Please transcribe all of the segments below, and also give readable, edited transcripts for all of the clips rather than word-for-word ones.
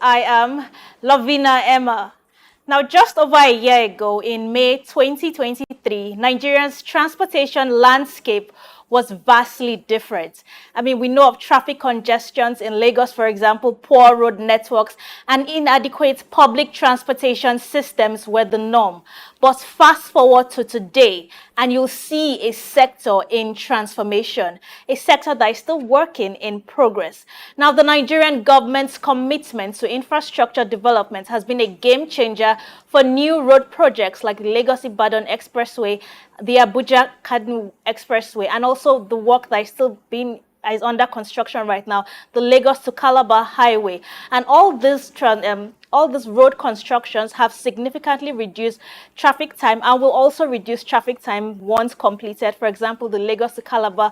I am Lavina Emma. Now, just over a year ago, in May 2023, Nigeria's transportation landscape was vastly different. I mean, we know of traffic congestions in Lagos, for example, poor road networks and inadequate public transportation systems were the norm. But fast forward to today, and you'll see a sector in transformation, a sector that is still working in progress. Now, the Nigerian government's commitment to infrastructure development has been a game changer for new road projects like the Lagos-Ibadan Expressway, the Abuja-Kano Expressway, and also the work that is still being is under construction right now, the Lagos to Calabar Highway. And all these road constructions have significantly reduced traffic time and will also reduce traffic time once completed. For example, the Lagos to Calabar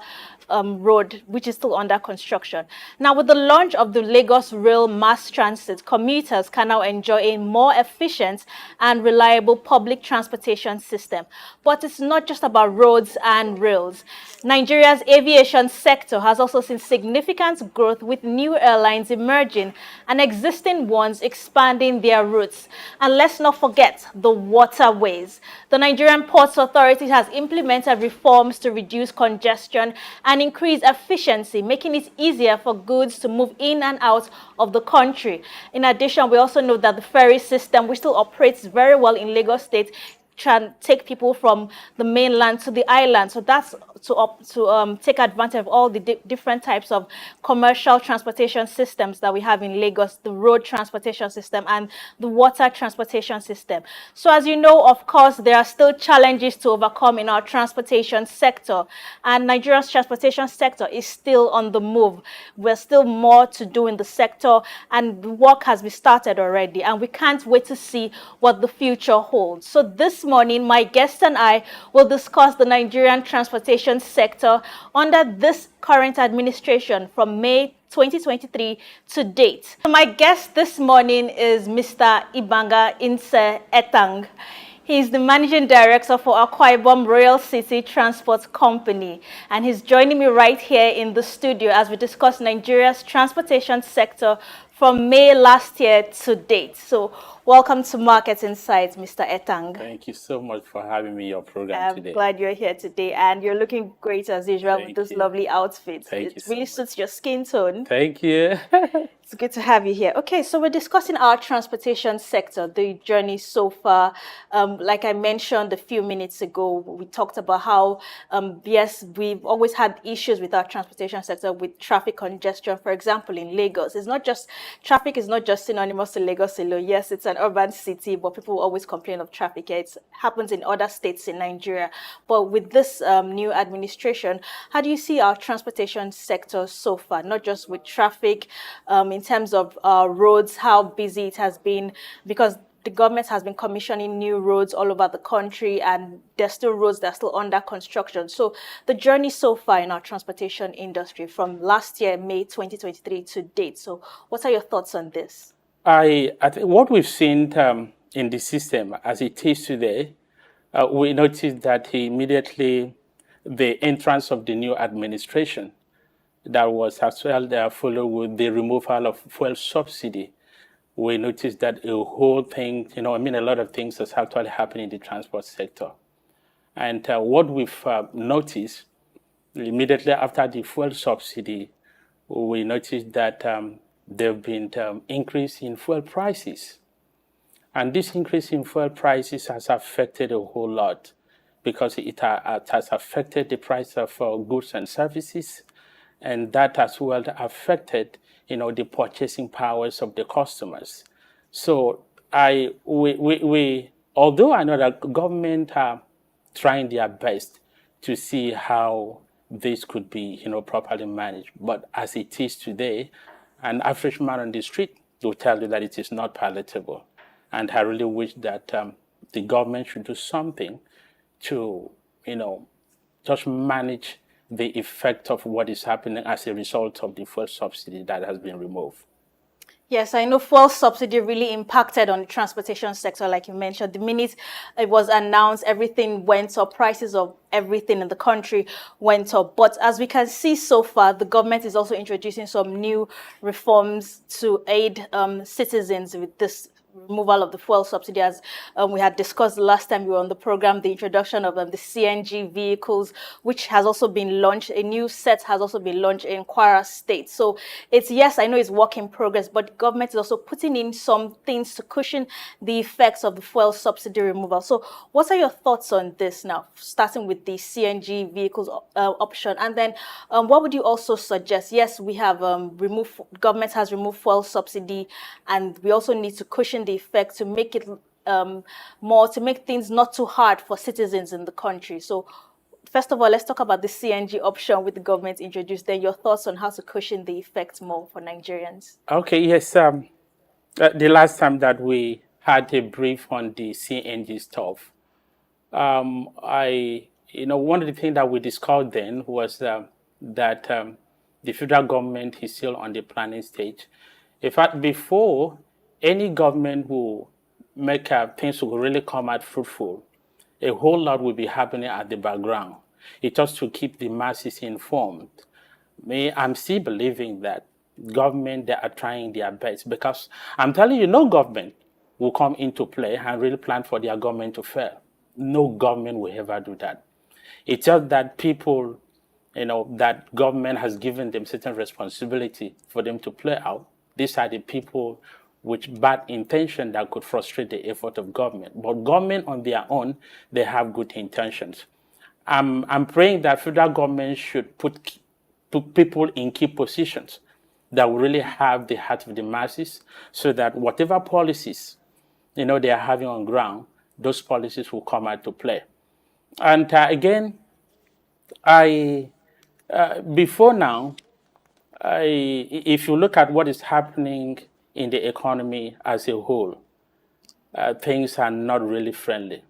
road, which is still under construction. Now, with the launch of the Lagos Rail Mass Transit, commuters can now enjoy a more efficient and reliable public transportation system. But it's not just about roads and rails. Nigeria's aviation sector has also seen significant growth, with new airlines emerging and existing ones expanding their routes. And let's not forget the waterways. The Nigerian Ports Authority has implemented reforms to reduce congestion and increase efficiency, making it easier for goods to move in and out of the country. In addition, we also know that the ferry system, which still operates very well in Lagos State, can take people from the mainland to the island. So that's to take advantage of all the different types of commercial transportation systems that we have in Lagos, the road transportation system and the water transportation system. So as you know, of course, there are still challenges to overcome in our transportation sector, and Nigeria's transportation sector is still on the move. There's still more to do in the sector, and the work has been started already, and we can't wait to see what the future holds. So this morning, my guest and I will discuss the Nigerian transportation sector under this current administration from May 2023 to date. My guest this morning is Mr. Ibanga Etang. He's the managing director for Akwa Ibom Royal City Transport Company, and he's joining me right here in the studio as we discuss Nigeria's transportation sector from May last year to date. So welcome to Market Insights, Mr. Etang. Thank you so much for having me on your program today. I'm glad you're here today, and you're looking great as usual with those lovely outfits. It really suits your skin tone. Thank you. It's good to have you here. Okay, so we're discussing our transportation sector, the journey so far. Like I mentioned a few minutes ago, we talked about how, yes, we've always had issues with our transportation sector with traffic congestion. For example, in Lagos, traffic is not just synonymous to Lagos alone. Yes, it's an urban city, but people always complain of traffic. Yeah, it happens in other states in Nigeria. But with this new administration, how do you see our transportation sector so far? Not just with traffic, in terms of roads, how busy it has been, because the government has been commissioning new roads all over the country, and there's still roads that are still under construction. So the journey so far in our transportation industry from last year, May 2023 to date. So what are your thoughts on this? I think what we've seen in the system as it is today, we noticed that immediately the entrance of the new administration, that was as well followed with the removal of fuel subsidy. We noticed that a whole thing, a lot of things has actually happened in the transport sector. And what we've noticed immediately after the fuel subsidy, we noticed that there have been increase in fuel prices. And this increase in fuel prices has affected a whole lot, because it has affected the price of goods and services, and that as well affected, the purchasing powers of the customers. So although I know that government are trying their best to see how this could be, properly managed, but as it is today, an average man on the street will tell you that it is not palatable. And I really wish that the government should do something to, just manage the effect of what is happening as a result of the fuel subsidy that has been removed. Yes, I know fuel subsidy really impacted on the transportation sector, like you mentioned. The minute it was announced, everything went up. Prices of everything in the country went up. But as we can see so far, the government is also introducing some new reforms to aid citizens with this removal of the fuel subsidy, as we had discussed last time we were on the program, the introduction of the CNG vehicles, which has also been launched. A new set has also been launched in Kwara State. So it's, yes, I know it's work in progress, but the government is also putting in some things to cushion the effects of the fuel subsidy removal. So what are your thoughts on this now, starting with the CNG vehicles option? And then what would you also suggest? Yes, we have government has removed fuel subsidy, and we also need to cushion the effect to make it more, to make things not too hard for citizens in the country. So first of all, let's talk about the CNG option with the government introduced. Then your thoughts on how to cushion the effect more for Nigerians. Okay, yes. The last time that we had a brief on the CNG stuff, one of the things that we discussed then was that the federal government is still on the planning stage. In fact, before any government will make things will really come out fruitful, a whole lot will be happening at the background. It's just to keep the masses informed. I'm still believing that government, they are trying their best, because I'm telling you, no government will come into play and really plan for their government to fail. No government will ever do that. It's just that people, that government has given them certain responsibility for them to play out. These are the people with bad intention that could frustrate the effort of government. But government on their own, they have good intentions. I'm praying that federal government should put people in key positions that will really have the heart of the masses, so that whatever policies they are having on ground, those policies will come out to play. And again, I before now, if you look at what is happening in the economy as a whole, things are not really friendly.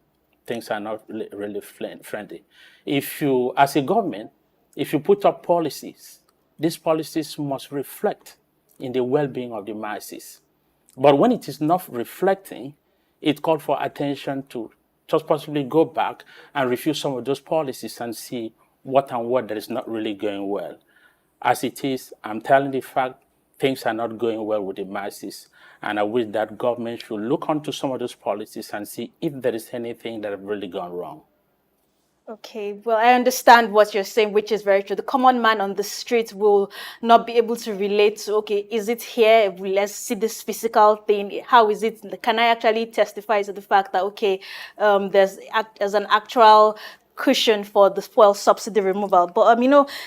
Things are not really friendly. If you, as a government, if you put up policies, these policies must reflect in the well-being of the masses. But when it is not reflecting, it called for attention to just possibly go back and review some of those policies and see what and what that is not really going well. As it is, I'm telling the fact, things are not going well with the masses. And I wish that government should look onto some of those policies and see if there is anything that have really gone wrong. Okay, well, I understand what you're saying, which is very true. The common man on the street will not be able to relate to, okay, is it here? Let's see this physical thing. How is it? Can I actually testify to the fact that, okay, there's an actual cushion for the fuel subsidy removal? But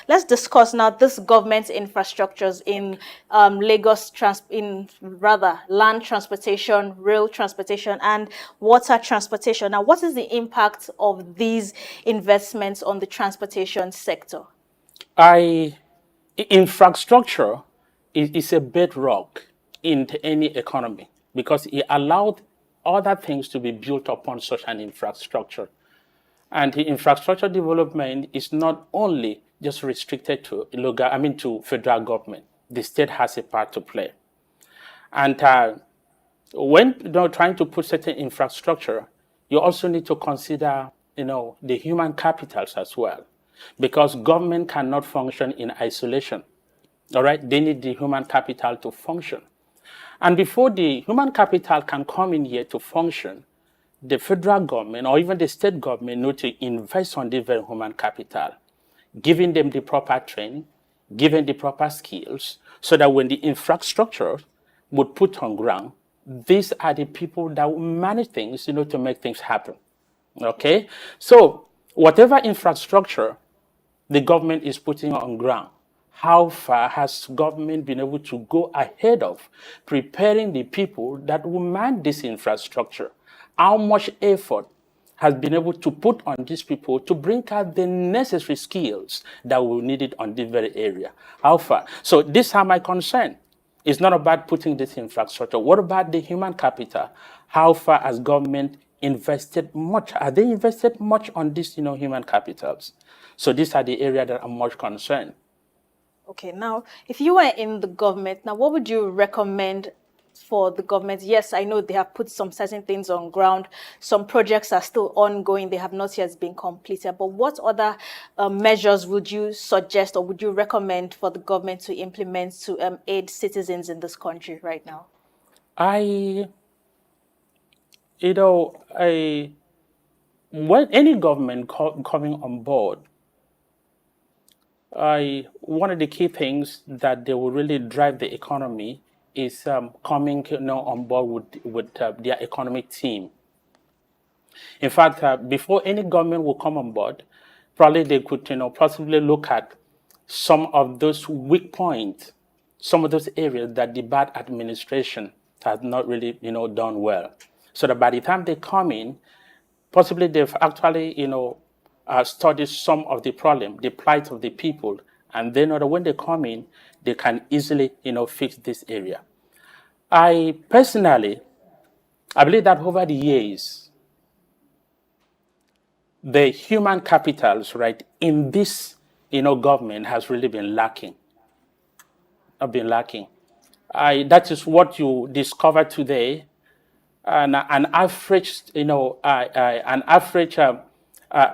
let's discuss now this government infrastructures in Lagos, in rather land transportation, rail transportation, and water transportation. Now, what is the impact of these investments on the transportation sector? Infrastructure is a bedrock in any economy, because it allowed other things to be built upon such an infrastructure. And the infrastructure development is not only just restricted to to federal government. The state has a part to play. And when trying to put certain infrastructure, you also need to consider the human capitals as well, because government cannot function in isolation. All right, they need the human capital to function. And before the human capital can come in here to function, the federal government or even the state government need to invest on the very human capital, giving them the proper training, giving the proper skills, so that when the infrastructure would put on ground, these are the people that will manage things, to make things happen. Okay? So whatever infrastructure the government is putting on ground, how far has government been able to go ahead of preparing the people that will man this infrastructure? How much effort has been able to put on these people to bring out the necessary skills that will need it on this very area? How far? So these are my concern. It's not about putting this infrastructure. What about the human capital? How far has government invested much? Are they invested much on these, human capitals? So these are the areas that I'm much concerned. Okay, now, if you were in the government, now what would you recommend for the government? Yes, I know they have put some certain things on ground. Some projects are still ongoing. They have not yet been completed. But what other measures would you suggest or would you recommend for the government to implement to aid citizens in this country right now? I, you know, I when any government coming on board, one of the key things that they will really drive the economy is coming, on board with their economic team. In fact, before any government will come on board, probably they could, possibly look at some of those weak points, some of those areas that the bad administration has not really, done well. So that by the time they come in, possibly they've actually, studied some of the problem, the plight of the people, and they know that when they come in, they can easily, fix this area. I personally, I believe that over the years, the human capitals, right, in this, government has really been lacking. Have been lacking. That is what you discover today. An average, an average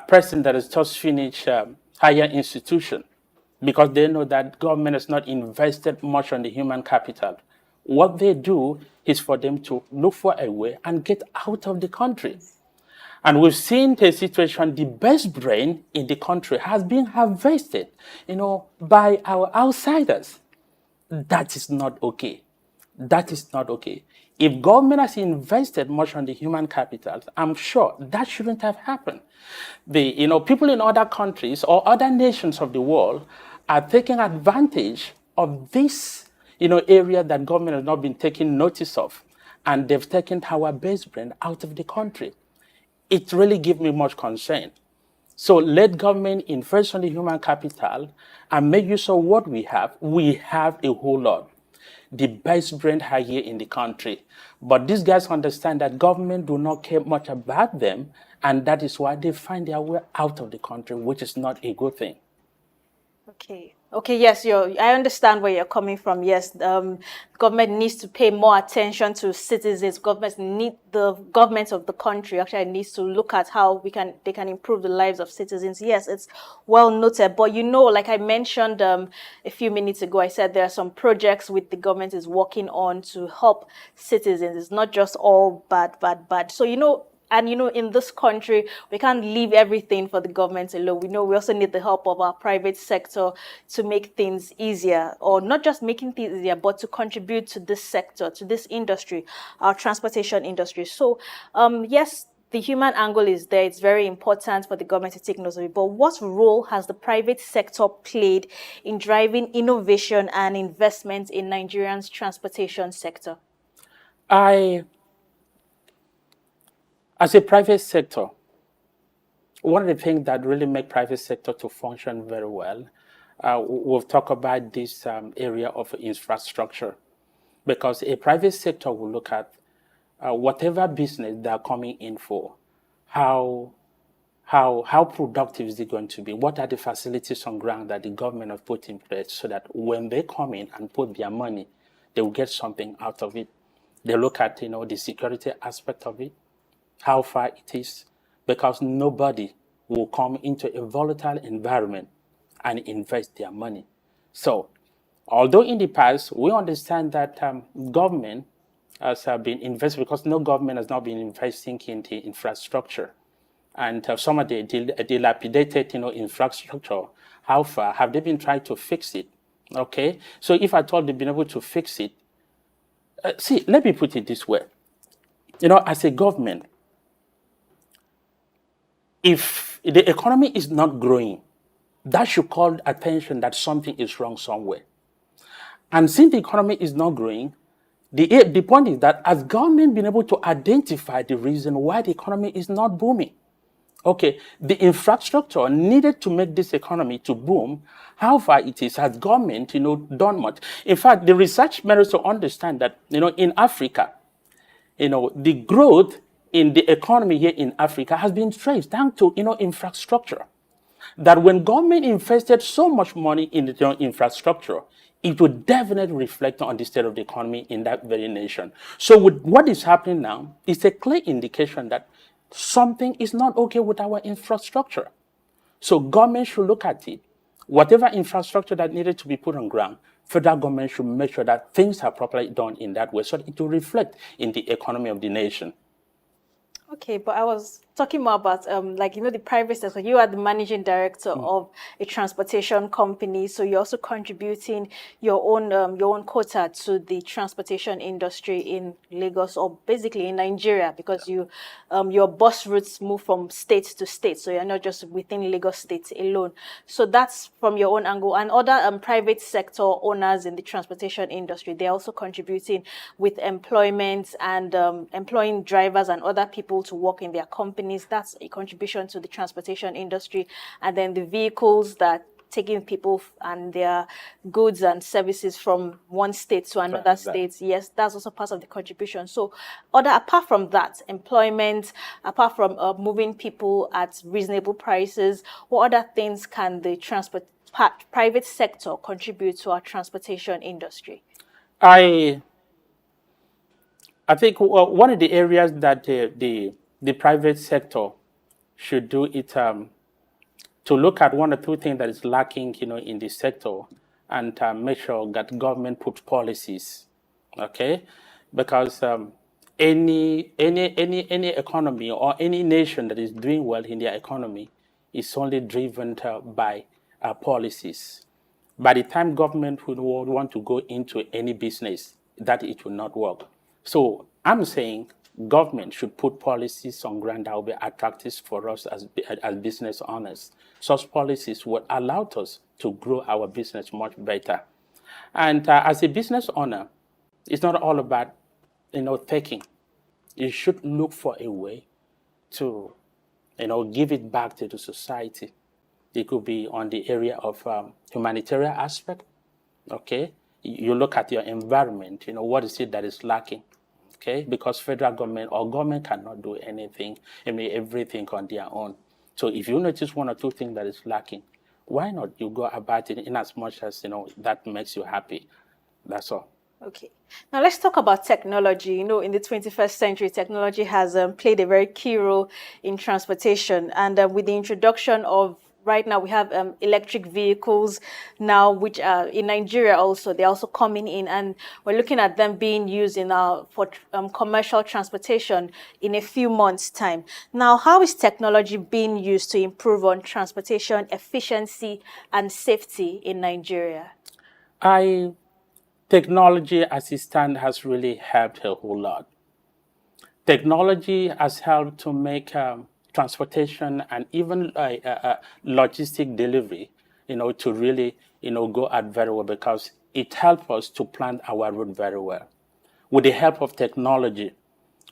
person that has just finished higher institution, because they know that government has not invested much on the human capital. What they do is for them to look for a way and get out of the country. And we've seen the situation, the best brain in the country has been harvested, by our outsiders. That is not okay. That is not okay. If government has invested much on the human capital, I'm sure that shouldn't have happened. People in other countries or other nations of the world are taking advantage of this, area that government has not been taking notice of, and they've taken our best brain out of the country. It really gives me much concern. So let government invest on the human capital and make use of what we have. We have a whole lot. The best brain are here in the country. But these guys understand that government do not care much about them, and that is why they find their way out of the country, which is not a good thing. Okay. Okay, yes, I understand where you're coming from. Yes, government needs to pay more attention to citizens. The government of the country actually needs to look at how they can improve the lives of citizens. Yes, it's well noted. But like I mentioned a few minutes ago, I said there are some projects which the government is working on to help citizens. It's not just all bad, bad, bad. So and in this country, we can't leave everything for the government alone. We know we also need the help of our private sector to make things easier, or not just making things easier, but to contribute to this sector, to this industry, our transportation industry. So, yes, the human angle is there. It's very important for the government to take note of it. But what role has the private sector played in driving innovation and investment in Nigeria's transportation sector? As a private sector, one of the things that really make private sector to function very well, we'll talk about this area of infrastructure, because a private sector will look at whatever business they're coming in for, how productive is it going to be? What are the facilities on ground that the government have put in place so that when they come in and put their money, they will get something out of it? They look at the security aspect of it, how far it is, because nobody will come into a volatile environment and invest their money. So, although in the past we understand that government has been investing, because no government has not been investing in the infrastructure, and some of the dilapidated infrastructure, how far have they been trying to fix it? Okay, so if I thought they've been able to fix it, see, let me put it this way. As a government, if the economy is not growing, that should call attention that something is wrong somewhere. And since the economy is not growing, the point is that has government been able to identify the reason why the economy is not booming? Okay, the infrastructure needed to make this economy to boom, how far it is, has government, done much? In fact, the research made us to understand that, in Africa, the growth in the economy here in Africa has been traced down to, infrastructure. That when government invested so much money in the infrastructure, it would definitely reflect on the state of the economy in that very nation. So with what is happening now, it's a clear indication that something is not okay with our infrastructure. So government should look at it. Whatever infrastructure that needed to be put on ground, federal government should make sure that things are properly done in that way so that it will reflect in the economy of the nation. Okay, but I was talking more about like the private sector. You are the managing director of a transportation company, so you're also contributing your own quota to the transportation industry in Lagos, or basically in Nigeria, because your bus routes move from state to state, so you're not just within Lagos State alone. So that's from your own angle. And other private sector owners in the transportation industry, they're also contributing with employment and employing drivers and other people to work in their companies. That's a contribution to the transportation industry. And then the vehicles that taking people and their goods and services from one state to another state. Yes, that's also part of the contribution. So apart from that, employment, apart from moving people at reasonable prices, what other things can the private sector contribute to our transportation industry? I think one of the areas that the private sector should do it to look at one or two things that is lacking, in the sector, and make sure that government puts policies, okay? Because any economy or any nation that is doing well in their economy is only driven by policies. By the time government would want to go into any business, that it will not work. So I'm saying government should put policies on ground that will be attractive for us as business owners. Such policies would allow us to grow our business much better. And as a business owner, it's not all about, taking. You should look for a way to, give it back to the society. It could be on the area of humanitarian aspect. Okay, you look at your environment. What is it that is lacking? Okay, because federal government or government cannot do anything, everything on their own. So if you notice one or two things that is lacking, why not you go about it in as much as that makes you happy? That's all. Okay. Now let's talk about technology. In the 21st century, technology has played a very key role in transportation. And with the introduction of, right now we have electric vehicles now, which are in Nigeria also, they're also coming in, and we're looking at them being used for commercial transportation in a few months' time. Now, how is technology being used to improve on transportation efficiency and safety in Nigeria? Technology as it stands has really helped a whole lot. Technology has helped to make transportation and even logistic delivery, to really, go out very well, because it helps us to plan our route very well. With the help of technology,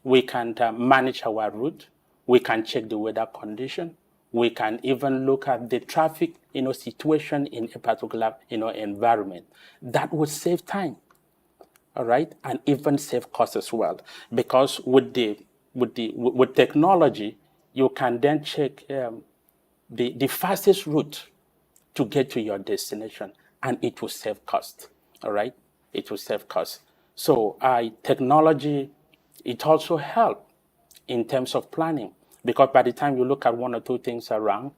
we can manage our route. We can check the weather condition. We can even look at the traffic, situation in a particular, environment. That would save time, all right, and even save costs as well. Because with technology, you can then check the fastest route to get to your destination, and it will save cost. All right, it will save cost. So technology, it also helps in terms of planning, because by the time you look at one or two things around,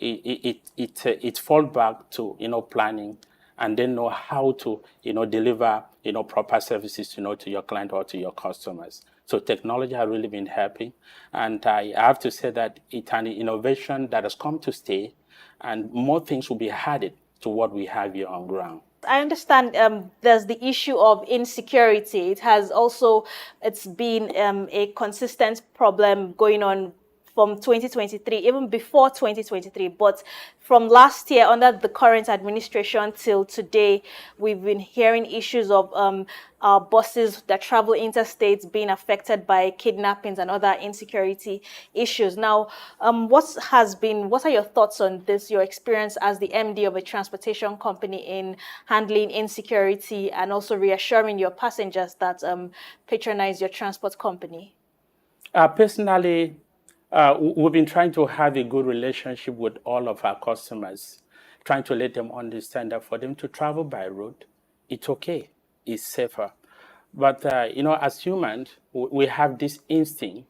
it falls back to planning, and then know how to deliver proper services to your client or to your customers. So technology has really been helping, and I have to say that it's an innovation that has come to stay, and more things will be added to what we have here on ground. I understand there's the issue of insecurity. It's been a consistent problem going on from 2023, even before 2023. But from last year, under the current administration till today, we've been hearing issues of our buses that travel interstates being affected by kidnappings and other insecurity issues. Now, what are your thoughts on this, your experience as the MD of a transportation company in handling insecurity and also reassuring your passengers that patronize your transport company? Personally, we've been trying to have a good relationship with all of our customers, trying to let them understand that for them to travel by road, it's okay, it's safer. But as humans, we have this instinct,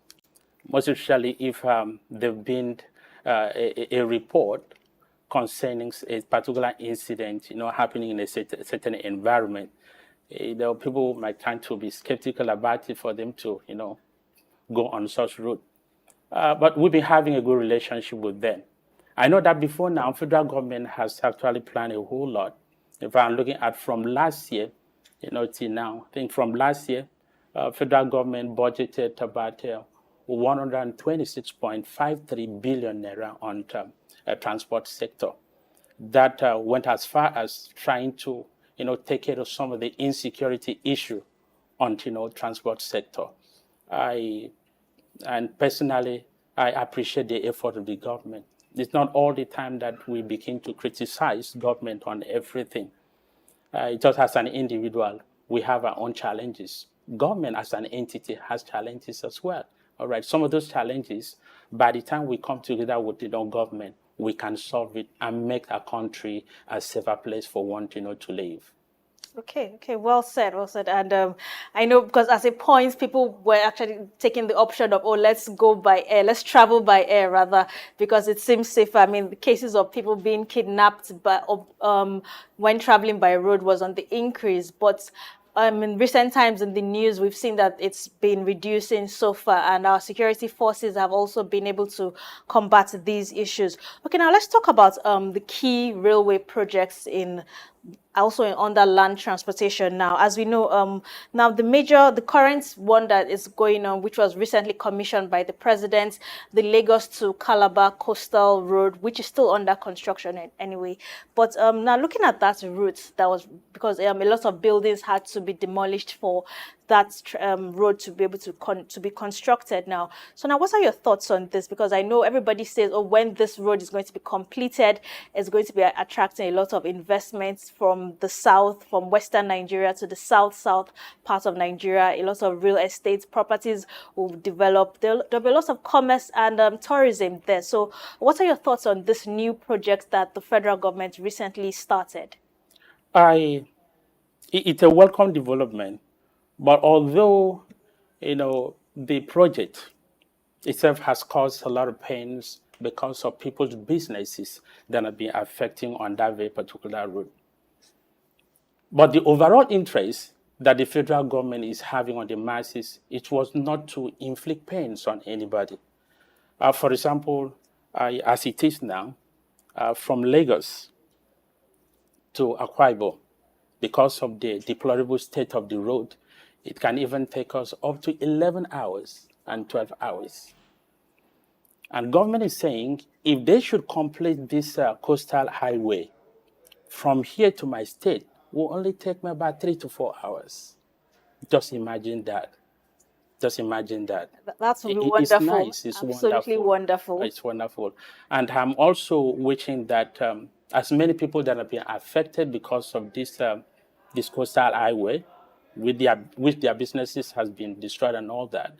most especially if there've been a report concerning a particular incident, happening in a certain environment. People might tend to be skeptical about it for them to, go on such route. But we've been having a good relationship with them. I know that before now, federal government has actually planned a whole lot. If I'm looking at from last year, till now, I think from last year, federal government budgeted about 126.53 billion naira on transport sector. That went as far as trying to, take care of some of the insecurity issue on, transport sector. I and personally, I appreciate the effort of the government. It's not all the time that we begin to criticize government on everything. Just as an individual, we have our own challenges. Government as an entity has challenges as well. All right, some of those challenges, by the time we come together with the government, we can solve it and make our country a safer place for one, to live. Okay, well said, well said. And I know because as a point, people were actually taking the option of, oh, let's go by air, let's travel by air rather, because it seems safer. I mean, the cases of people being kidnapped when traveling by road was on the increase, but in recent times in the news, we've seen that it's been reducing so far, and our security forces have also been able to combat these issues. Okay, now let's talk about the key railway projects also in under land transportation now. As we know, now the current one that is going on, which was recently commissioned by the president, the Lagos to Calabar Coastal Road, which is still under construction anyway. But now looking at that route, that was because a lot of buildings had to be demolished for that road to be able to be constructed now. So now, what are your thoughts on this? Because I know everybody says, oh, when this road is going to be completed, it's going to be attracting a lot of investments from the south, from western Nigeria to the south part of Nigeria. A lot of real estate properties will develop. There'll be lots of commerce and tourism there. So what are your thoughts on this new project that the federal government recently started? It's a welcome development. But although, the project itself has caused a lot of pains because of people's businesses that have been affecting on that very particular route. But the overall interest that the federal government is having on the masses, it was not to inflict pains on anybody. For example, as it is now, from Lagos to Akwa Ibom, because of the deplorable state of the road, it can even take us up to 11 hours and 12 hours. And government is saying if they should complete this coastal highway from here to my state, will only take me about 3 to 4 hours. Just imagine that. Just imagine that. That's wonderful. It's nice. It's absolutely wonderful. It's wonderful. And I'm also wishing that as many people that have been affected because of this coastal highway, which their businesses has been destroyed and all that,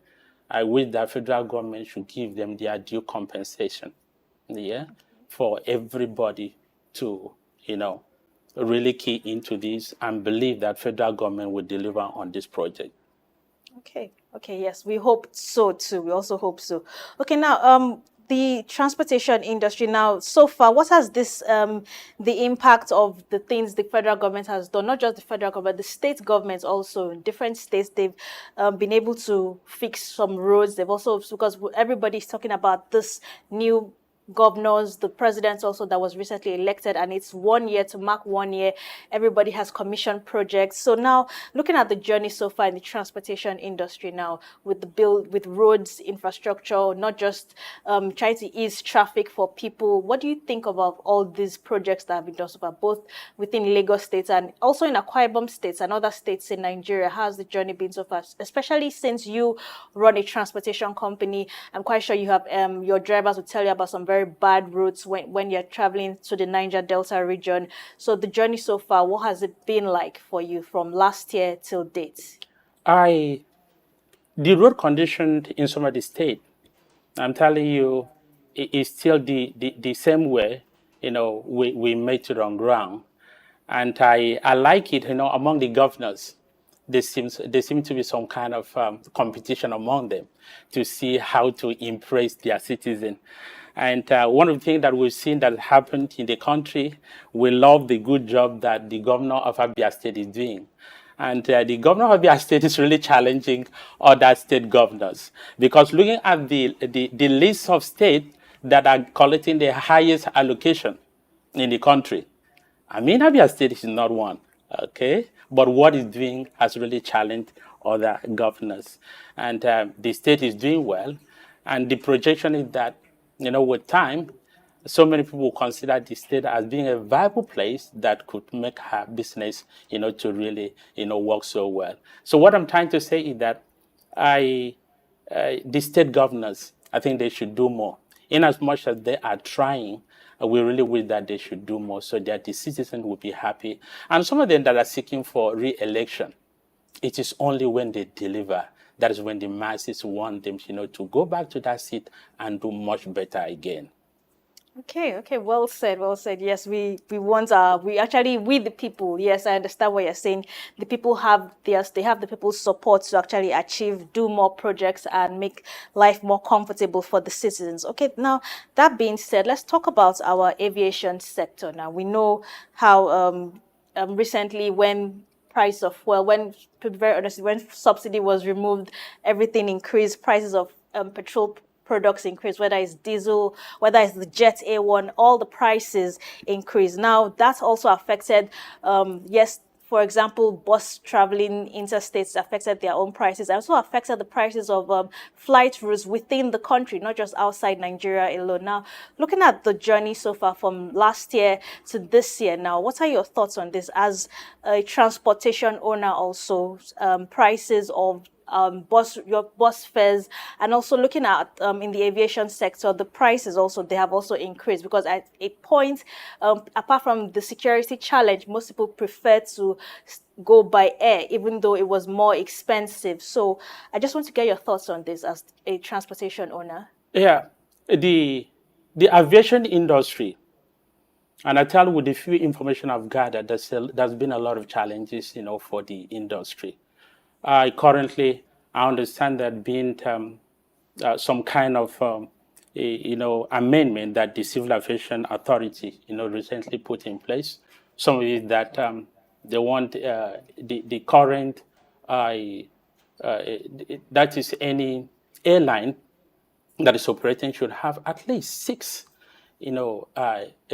I wish that federal government should give them their due compensation, for everybody to, really key into this and believe that federal government will deliver on this project. Okay, yes, we hope so too. We also hope so. Okay, now the transportation industry now, so far, what has the impact of the things the federal government has done, not just the federal government, the state governments also, in different states, they've been able to fix some roads. They've also, because everybody's talking about this new governors, the president also that was recently elected, and it's 1 year to mark 1 year. Everybody has commissioned projects. So now, looking at the journey so far in the transportation industry now, with with roads, infrastructure, not just trying to ease traffic for people, what do you think about all these projects that have been done so far, both within Lagos State and also in Akwa Ibom states and other states in Nigeria? How's the journey been so far? Especially since you run a transportation company, I'm quite sure you have your drivers will tell you about some very bad routes when you're traveling to the Niger Delta region. So the journey so far, what has it been like for you from last year till date? The road condition in some of the state, I'm telling you, it is still the same way, we made it on ground. And I like it, among the governors. There seems to be some kind of competition among them to see how to impress their citizen. And one of the things that we've seen that happened in the country, we love the good job that the governor of Abia State is doing. And the governor of Abia State is really challenging other state governors, because looking at the list of states that are collecting the highest allocation in the country, I mean, Abia State is not one, okay? But what it's doing has really challenged other governors. And the state is doing well. And the projection is that, with time, so many people will consider the state as being a viable place that could make her business, to really, work so well. So what I'm trying to say is that I, the state governors, I think they should do more. In as much as they are trying, we really wish that they should do more so that the citizens will be happy. And some of them that are seeking for re-election, it is only when they deliver, that is when the masses want them, to go back to that seat and do much better again. Okay, well said, well said. Yes, we want we the people. Yes, I understand what you're saying. The people have they have the people's support to actually do more projects and make life more comfortable for the citizens. Okay, now that being said, let's talk about our aviation sector. Now we know how recently when price of fuel, when to be very honest, when subsidy was removed, everything increased. Prices of petrol products increase, whether it's diesel, whether it's the Jet A1, all the prices increase. Now, that's also affected, yes, for example, bus traveling interstates affected their own prices. It also affected the prices of flight routes within the country, not just outside Nigeria alone. Now, looking at the journey so far from last year to this year now, what are your thoughts on this as a transportation owner also, prices of your bus fares, and also looking at in the aviation sector, the prices also they have also increased because at a point, apart from the security challenge, most people prefer to go by air, even though it was more expensive. So I just want to get your thoughts on this as a transportation owner. Yeah, the aviation industry, and I tell you with the few information I've gathered, there's been a lot of challenges, for the industry. I understand that being some kind of amendment that the Civil Aviation Authority recently put in place. Some of it that they want the current that is any airline that is operating should have at least six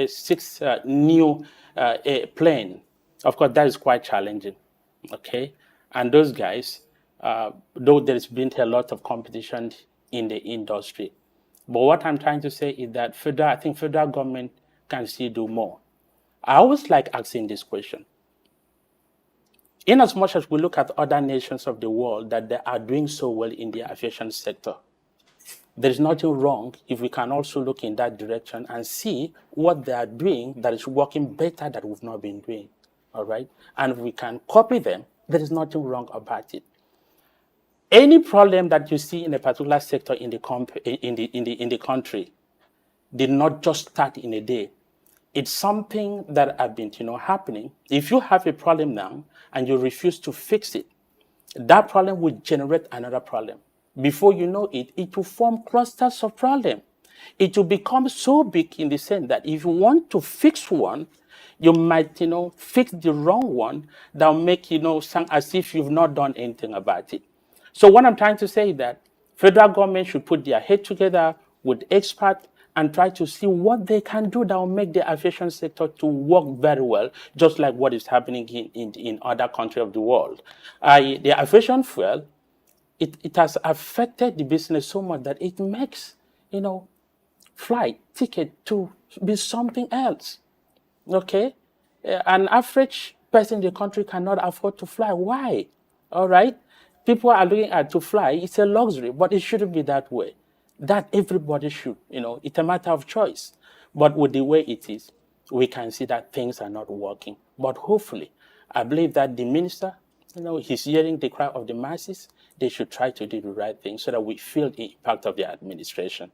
six new plane. Of course, that is quite challenging. Okay, and those guys, though there's been a lot of competition in the industry, but what I'm trying to say is that I think federal government can still do more. I always like asking this question. In as much as we look at other nations of the world that they are doing so well in the aviation sector, there is nothing wrong if we can also look in that direction and see what they are doing that is working better that we've not been doing. All right? And if we can copy them, there is nothing wrong about it. Any problem that you see in a particular sector in the country did not just start in a day. It's something that has been happening. If you have a problem now and you refuse to fix it, that problem will generate another problem. Before you know it, it will form clusters of problems. It will become so big in the sense that if you want to fix one, you might, fix the wrong one that will make, sound as if you've not done anything about it. So what I'm trying to say is that federal government should put their head together with experts and try to see what they can do that will make the aviation sector to work very well, just like what is happening in other countries of the world. The aviation fuel, it has affected the business so much that it makes, flight ticket to be something else. Okay? An average person in the country cannot afford to fly. Why? All right? People are looking at to fly. It's a luxury, but it shouldn't be that way. That everybody should, it's a matter of choice. But with the way it is, we can see that things are not working. But hopefully, I believe that the minister, he's hearing the cry of the masses. They should try to do the right thing so that we feel the impact of the administration.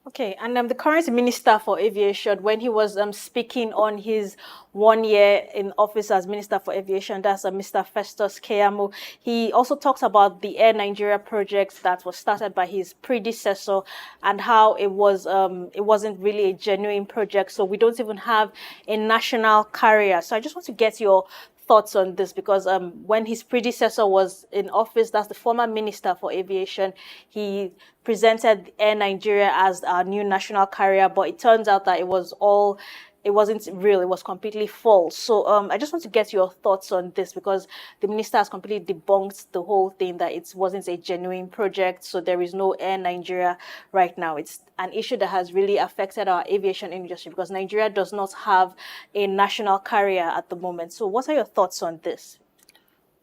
Okay, and the current Minister for Aviation, when he was speaking on his 1 year in office as Minister for Aviation, that's Mr. Festus Keyamo, he also talks about the Air Nigeria project that was started by his predecessor and how it wasn't really a genuine project, so we don't even have a national carrier. So I just want to get your thoughts on this because when his predecessor was in office, that's the former Minister for Aviation, he presented Air Nigeria as our new national carrier, but it turns out that it wasn't real, it was completely false. So I just want to get your thoughts on this because the minister has completely debunked the whole thing that it wasn't a genuine project, so there is no Air Nigeria right now. It's an issue that has really affected our aviation industry because Nigeria does not have a national carrier at the moment. So what are your thoughts on this?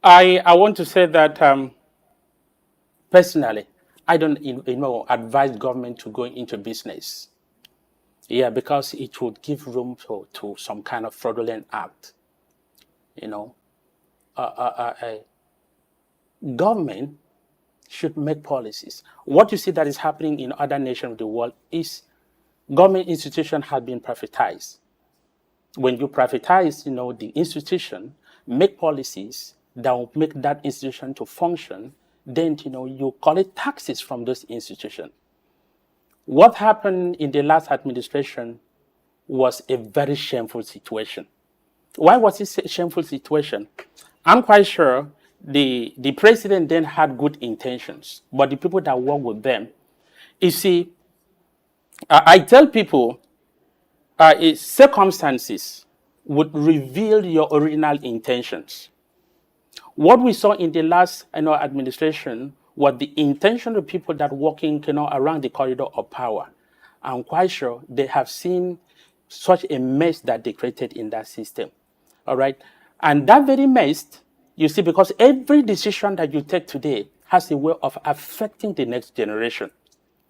I want to say that personally, I don't advise government to go into business. Yeah, because it would give room to some kind of fraudulent act. You know, government should make policies. What you see that is happening in other nations of the world is government institutions have been privatized. When you privatize, the institution, make policies that will make that institution to function, then, you collect taxes from those institutions. What happened in the last administration was a very shameful situation. Why was it a shameful situation? I'm quite sure the president then had good intentions, but the people that work with them, you see, I tell people, circumstances would reveal your original intentions. What we saw in the last administration was the intention of people that working around the corridor of power. I'm quite sure they have seen such a mess that they created in that system. All right. And that very mess, you see, because every decision that you take today has a way of affecting the next generation.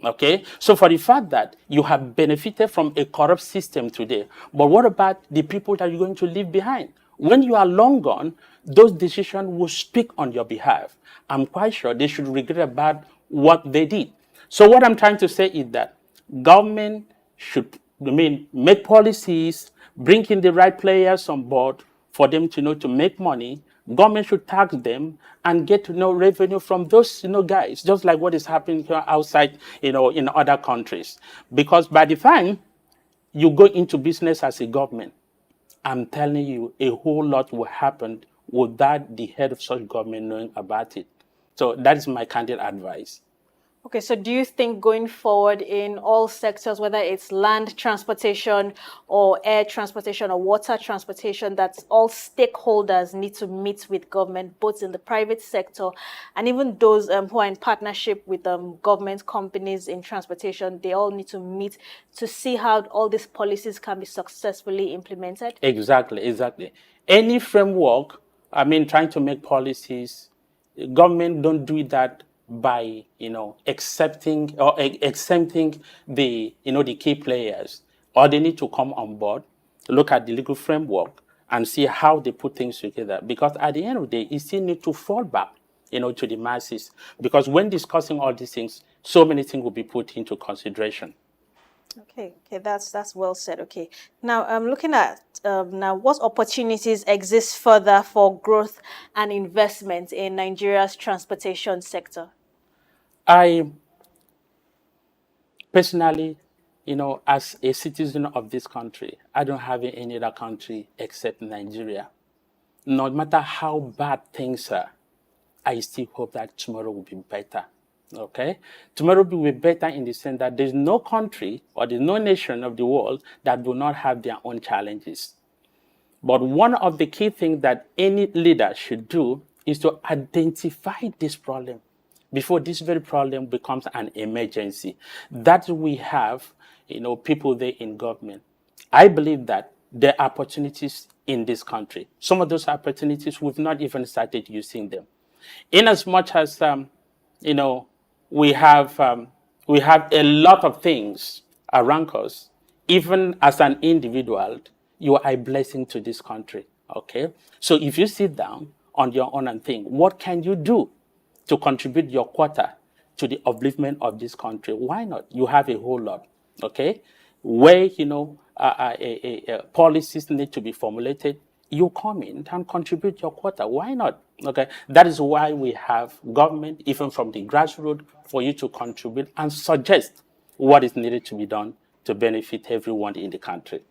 Okay, so for the fact that you have benefited from a corrupt system today, but what about the people that you're going to leave behind? When you are long gone, those decisions will speak on your behalf. I'm quite sure they should regret about what they did. So what I'm trying to say is that government should, make policies, bring in the right players on board for them to make money. Government should tax them and get revenue from those guys, just like what is happening here outside in other countries. Because by the time you go into business as a government, I'm telling you, a whole lot will happen without the head of such government knowing about it. So that is my candid advice. Okay, so do you think going forward in all sectors, whether it's land transportation or air transportation or water transportation, that all stakeholders need to meet with government, both in the private sector and even those who are in partnership with government companies in transportation, they all need to meet to see how all these policies can be successfully implemented? Exactly. Any framework, trying to make policies, government don't do that by accepting or exempting the key players, or they need to come on board, look at the legal framework and see how they put things together, because at the end of the day it still need to fall back to the masses, because when discussing all these things, so many things will be put into consideration. Okay, that's well said. Okay, now I'm looking at now what opportunities exist further for growth and investment in Nigeria's transportation sector. I personally, as a citizen of this country, I don't have any other country except Nigeria. No matter how bad things are, I still hope that tomorrow will be better. Okay? Tomorrow will be better in the sense that there's no country or there's no nation of the world that do not have their own challenges. But one of the key things that any leader should do is to identify this problem before this very problem becomes an emergency. That we have, people there in government. I believe that there are opportunities in this country. Some of those opportunities, we've not even started using them. In as much as, you know, we have, we have a lot of things around us, even as an individual, you are a blessing to this country, okay? So if you sit down on your own and think, what can you do to contribute your quota to the upliftment of this country? Why not? You have a whole lot. okay, where policies need to be formulated, you come in and contribute your quota. Why not? Okay, that is why we have government, even from the grassroots, for you to contribute and suggest what is needed to be done to benefit everyone in the country.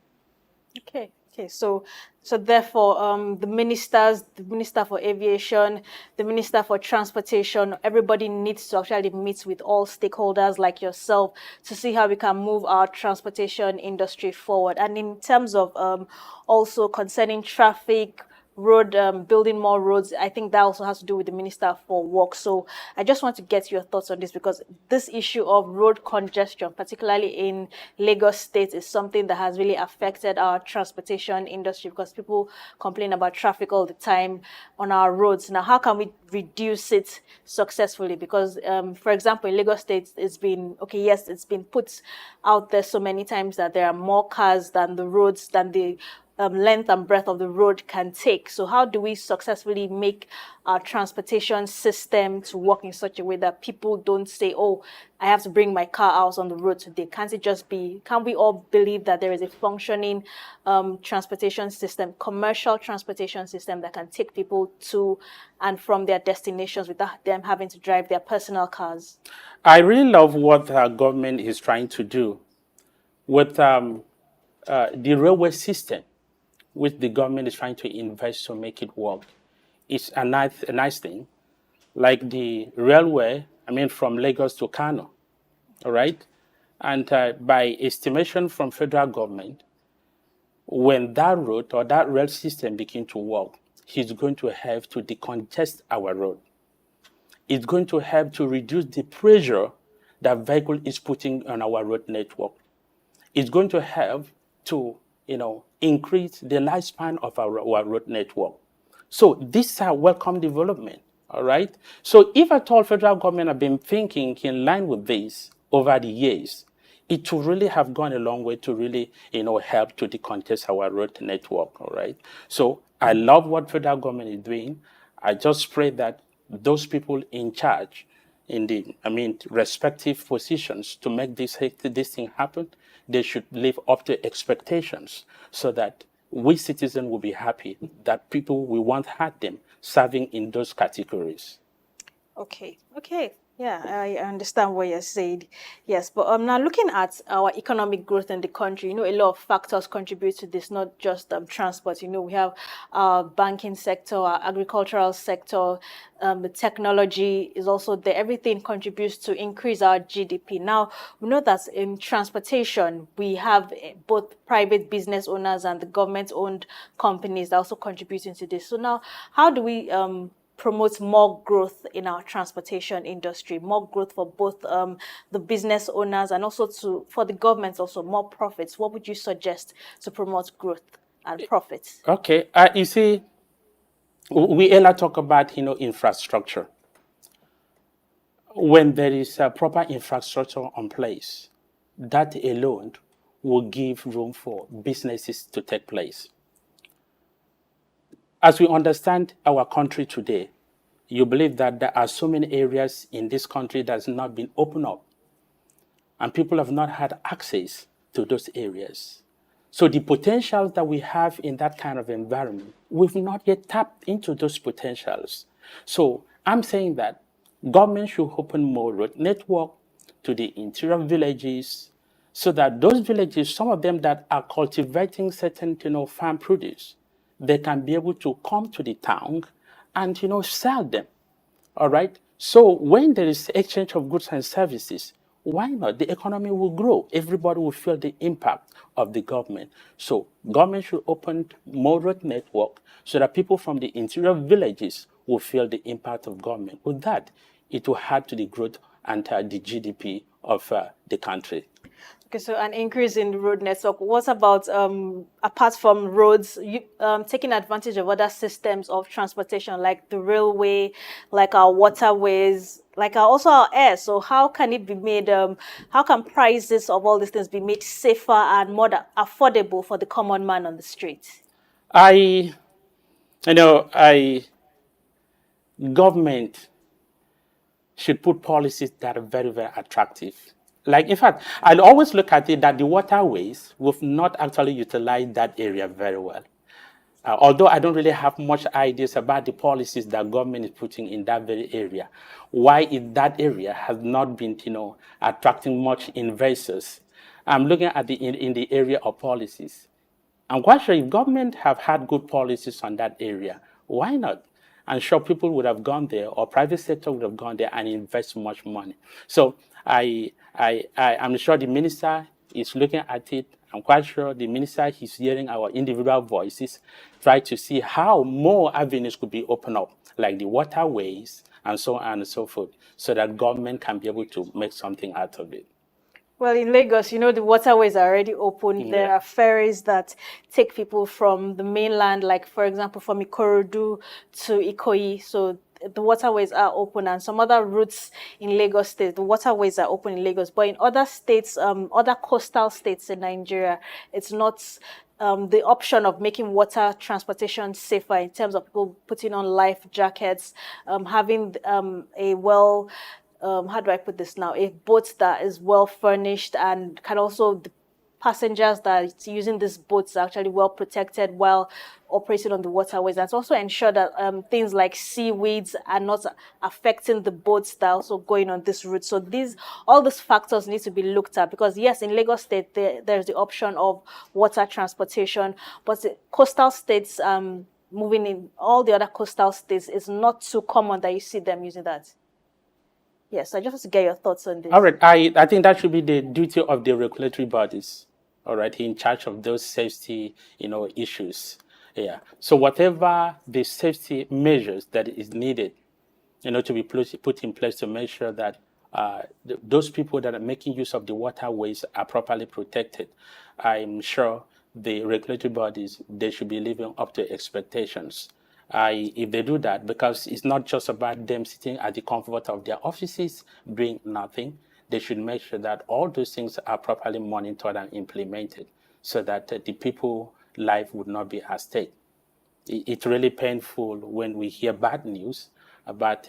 Okay, okay. So therefore, the ministers, the minister for aviation, the minister for transportation, everybody needs to actually meet with all stakeholders like yourself to see how we can move our transportation industry forward. And in terms of also concerning traffic, road building more roads, I think that also has to do with the minister for work. So I just want to get your thoughts on this, because this issue of road congestion, particularly in Lagos State, is something that has really affected our transportation industry, because people complain about traffic all the time on our roads. Now, how can we reduce it successfully? Because for example, in Lagos State, it's been okay, yes, it's been put out there so many times that there are more cars than the roads, than the length and breadth of the road can take. So how do we successfully make our transportation system to work in such a way that people don't say, oh, I have to bring my car out on the road today? Can't it just be, can't we all believe that there is a functioning transportation system, commercial transportation system, that can take people to and from their destinations without them having to drive their personal cars? I really love what our government is trying to do with the railway system, which the government is trying to invest to make it work. It's a nice thing, like the railway, I mean, from Lagos to Kano, all right? And by estimation from federal government, when that road or that rail system begin to work, it's going to have to decongest our road. It's going to have to reduce the pressure that vehicle is putting on our road network. It's going to have to, increase the lifespan of our road network. So these are welcome development, all right? So if at all federal government have been thinking in line with this over the years, it will really have gone a long way to really, help to decongest our road network, all right? So I love what federal government is doing. I just pray that those people in charge in the, respective positions to make this thing happen, they should live up to expectations so that we citizens will be happy that people we want had them serving in those categories. Okay, okay. Yeah, I understand what you're saying. Yes, but now looking at our economic growth in the country, a lot of factors contribute to this, not just transport. We have our banking sector, our agricultural sector, the technology is also there. Everything contributes to increase our GDP. Now, we know that in transportation, we have both private business owners and the government-owned companies that also contribute into this. So now, how do we promote more growth in our transportation industry, more growth for both the business owners and also for the government, also more profits? What would you suggest to promote growth and profits? Okay, you see, we earlier talk about infrastructure. When there is a proper infrastructure on place, that alone will give room for businesses to take place. As we understand our country today, you believe that there are so many areas in this country that has not been opened up, and people have not had access to those areas. So the potentials that we have in that kind of environment, we've not yet tapped into those potentials. So I'm saying that government should open more road network to the interior villages, so that those villages, some of them that are cultivating certain, farm produce, they can be able to come to the town and, sell them. All right. So when there is exchange of goods and services, why not? The economy will grow. Everybody will feel the impact of the government. So government should open more road network so that people from the interior villages will feel the impact of government. With that, it will add to the growth and the GDP of the country. Okay, so an increase in the road network. What about, apart from roads, taking advantage of other systems of transportation, like the railway, like our waterways, like also our air? So how can it be made, how can prices of all these things be made safer and more affordable for the common man on the street? I, government should put policies that are very, very attractive Like, in fact, I'll always look at it that the waterways, we've not actually utilized that area very well. Although I don't really have much ideas about the policies that government is putting in that very area, why in that area has not been, attracting much investors. I'm looking at in the area of policies. I'm quite sure if government have had good policies on that area, why not? I'm sure people would have gone there, or private sector would have gone there and invest much money. So I'm sure the minister is looking at it. I'm quite sure the minister is hearing our individual voices, try to see how more avenues could be opened up, like the waterways and so on and so forth, so that government can be able to make something out of it. Well, in Lagos, the waterways are already open. There are ferries that take people from the mainland, like, for example, from Ikorodu to Ikoyi. So the waterways are open, and some other routes in Lagos State, the waterways are open in Lagos. But in other states, other coastal states in Nigeria, it's not the option of making water transportation safer in terms of people putting on life jackets, having a how do I put this now? A boat that is well furnished and can also, the passengers that are using these boats are actually well protected while operating on the waterways. And to also ensure that things like seaweeds are not affecting the boats that are also going on this route. So all these factors need to be looked at, because yes, in Lagos State, there's the option of water transportation, but the coastal states, moving in all the other coastal states, is not too common that you see them using that. Yes, I just want to get your thoughts on this. All right, I think that should be the duty of the regulatory bodies, all right, in charge of those safety, issues. Yeah. So whatever the safety measures that is needed, to be put in place to make sure that those people that are making use of the waterways are properly protected, I'm sure the regulatory bodies, they should be living up to expectations. If they do that, because it's not just about them sitting at the comfort of their offices doing nothing, they should make sure that all those things are properly monitored and implemented, so that the people's life would not be at stake. It's really painful when we hear bad news about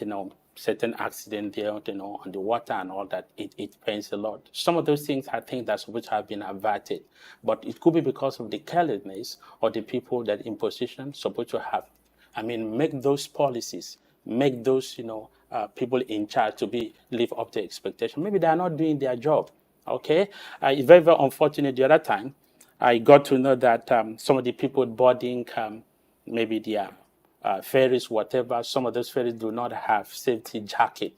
certain accident there, on the water and all that. It pains a lot. Some of those things I think that's supposed to have been averted, but it could be because of the carelessness or the people that in position supposed to have. Make those policies, make those people in charge to live up to expectation. Maybe they are not doing their job. Okay, it's very, very unfortunate. The other time, I got to know that some of the people boarding maybe their ferries, whatever, some of those ferries do not have safety jacket.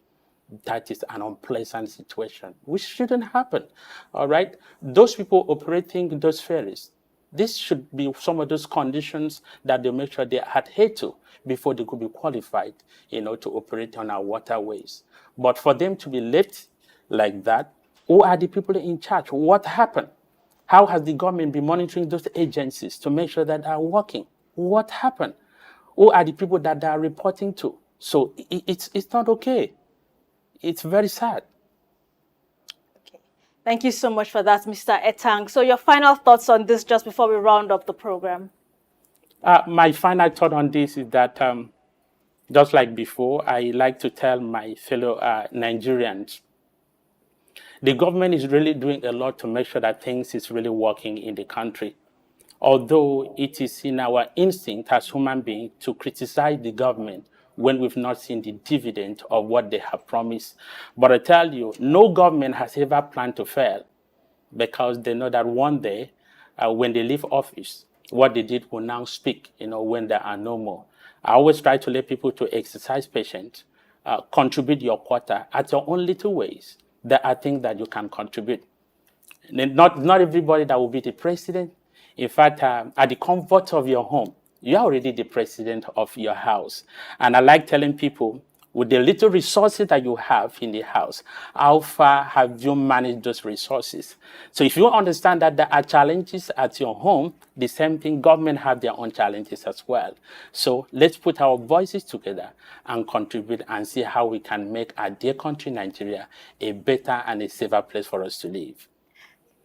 That is an unpleasant situation, which shouldn't happen. All right, those people operating those ferries, this should be some of those conditions that they make sure they adhere to before they could be qualified, to operate on our waterways. But for them to be left like that, who are the people in charge? What happened? How has the government been monitoring those agencies to make sure that they are working? What happened? Who are the people that they are reporting to? So it's not okay. It's very sad. Thank you so much for that, Mr. Etang. So your final thoughts on this just before we round up the program? My final thought on this is that, just like before, I like to tell my fellow Nigerians, the government is really doing a lot to make sure that things is really working in the country. Although it is in our instinct as human beings to criticize the government when we've not seen the dividend of what they have promised. But I tell you, no government has ever planned to fail, because they know that one day, when they leave office, what they did will now speak, when there are no more. I always try to let people to exercise patience, contribute your quota at your own little ways. There are things that you can contribute. Not everybody that will be the president. In fact, at the comfort of your home, you are already the president of your house. And I like telling people, with the little resources that you have in the house, how far have you managed those resources? So if you understand that there are challenges at your home, the same thing, government have their own challenges as well. So let's put our voices together and contribute and see how we can make our dear country, Nigeria, a better and a safer place for us to live.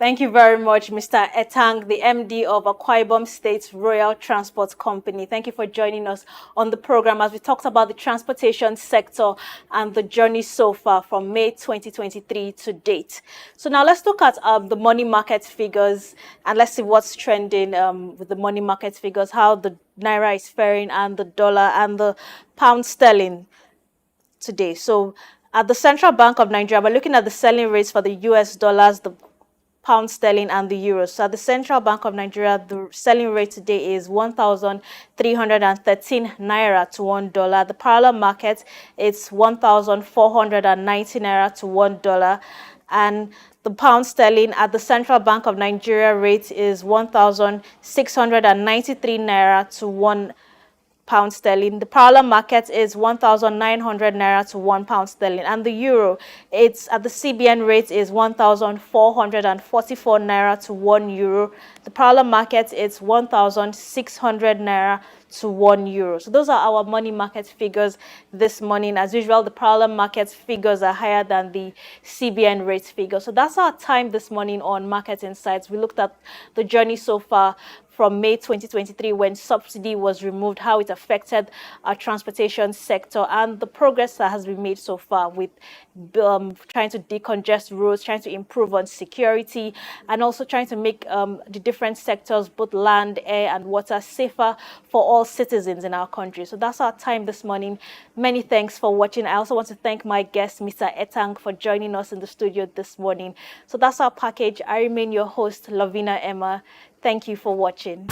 Thank you very much, Mr. Etang, the MD of Akwa Ibom State Royal Transport Company. Thank you for joining us on the program as we talked about the transportation sector and the journey so far from May 2023 to date. So now let's look at the money market figures and let's see what's trending with the money market figures, how the Naira is faring and the dollar and the pound sterling today. So at the Central Bank of Nigeria, we're looking at the selling rates for the US dollars, the pound sterling and the euros. So at the Central Bank of Nigeria, the selling rate today is 1,313 naira to $1. The parallel market, it's 1,490 naira to $1. And the pound sterling at the Central Bank of Nigeria rate is 1,693 naira to £1 sterling. The parallel market is 1,900 naira to £1 sterling. And the euro, it's at the CBN rate is 1,444 naira to €1. The parallel market is 1,600 naira to €1. So those are our money market figures this morning. As usual, the parallel market figures are higher than the CBN rate figure. So that's our time this morning on Market Insights. We looked at the journey so far from May 2023 when subsidy was removed, how it affected our transportation sector and the progress that has been made so far with trying to decongest roads, trying to improve on security, and also trying to make the different sectors, both land, air, and water, safer for all citizens in our country. So that's our time this morning. Many thanks for watching. I also want to thank my guest, Mr. Etang, for joining us in the studio this morning. So that's our package. I remain your host, Lavina Emma. Thank you for watching.